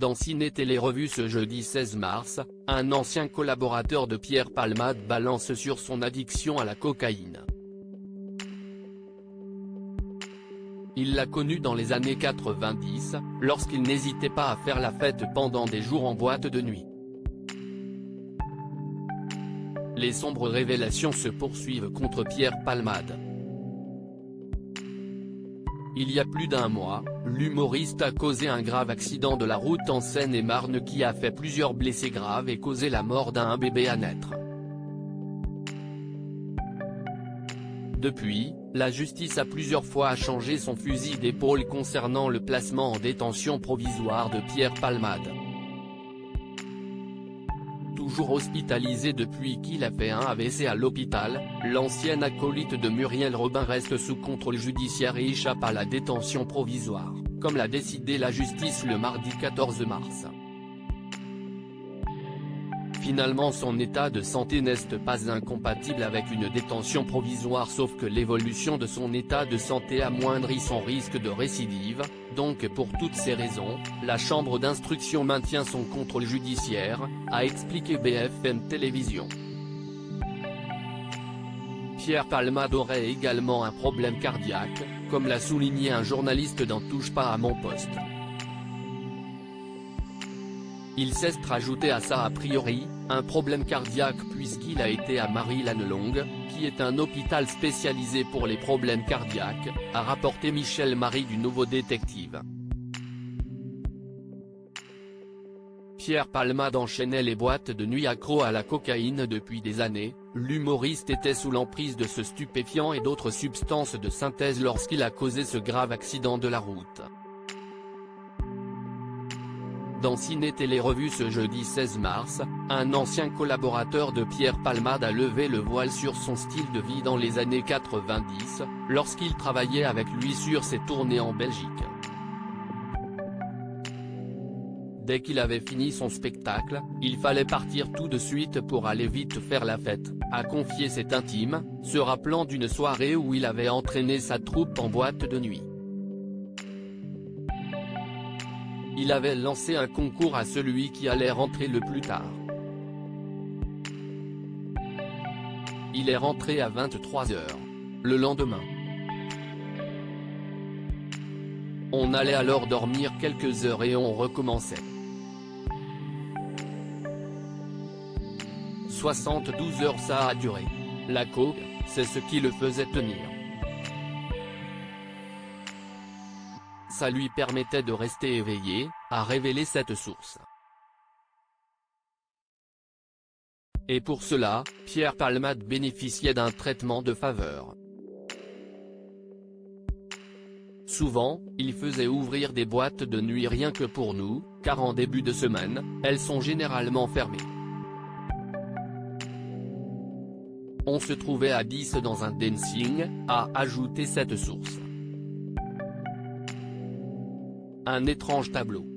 Dans Ciné Télé Revue ce jeudi 16 mars, un ancien collaborateur de Pierre Palmade balance sur son addiction à la cocaïne. Il l'a connu dans les années 90, lorsqu'il n'hésitait pas à faire la fête pendant des jours en boîte de nuit. Les sombres révélations se poursuivent contre Pierre Palmade. Il y a plus d'un mois, l'humoriste a causé un grave accident de la route en Seine-et-Marne qui a fait plusieurs blessés graves et causé la mort d'un bébé à naître. Depuis, la justice a plusieurs fois changé son fusil d'épaule concernant le placement en détention provisoire de Pierre Palmade. Toujours hospitalisé depuis qu'il a fait un AVC à l'hôpital, l'ancien acolyte de Muriel Robin reste sous contrôle judiciaire et échappe à la détention provisoire, comme l'a décidé la justice le mardi 14 mars. Finalement son état de santé n'est pas incompatible avec une détention provisoire sauf que l'évolution de son état de santé amoindrit son risque de récidive, donc pour toutes ces raisons, la chambre d'instruction maintient son contrôle judiciaire, a expliqué BFM Télévision. Pierre Palmade aurait également un problème cardiaque, comme l'a souligné un journaliste dans Touche pas à mon poste. Il s'est rajouté à ça a priori, un problème cardiaque puisqu'il a été à Marie-Lannelongue, qui est un hôpital spécialisé pour les problèmes cardiaques, a rapporté Michel Marie du Nouveau Détective. Pierre Palmade enchaînait les boîtes de nuit accro à la cocaïne depuis des années, l'humoriste était sous l'emprise de ce stupéfiant et d'autres substances de synthèse lorsqu'il a causé ce grave accident de la route. Dans Ciné Télé Revue ce jeudi 16 mars, un ancien collaborateur de Pierre Palmade a levé le voile sur son style de vie dans les années 90, lorsqu'il travaillait avec lui sur ses tournées en Belgique. Dès qu'il avait fini son spectacle, il fallait partir tout de suite pour aller vite faire la fête, a confié cet intime, se rappelant d'une soirée où il avait entraîné sa troupe en boîte de nuit. Il avait lancé un concours à celui qui allait rentrer le plus tard. Il est rentré à 23 h. Le lendemain. On allait alors dormir quelques heures et on recommençait. 72 heures ça a duré. La coke, c'est ce qui le faisait tenir. Ça lui permettait de rester éveillé, a révélé cette source. Et pour cela, Pierre Palmade bénéficiait d'un traitement de faveur. Souvent, il faisait ouvrir des boîtes de nuit rien que pour nous, car en début de semaine, elles sont généralement fermées. On se trouvait à 10 dans un dancing, a ajouté cette source. Un étrange tableau.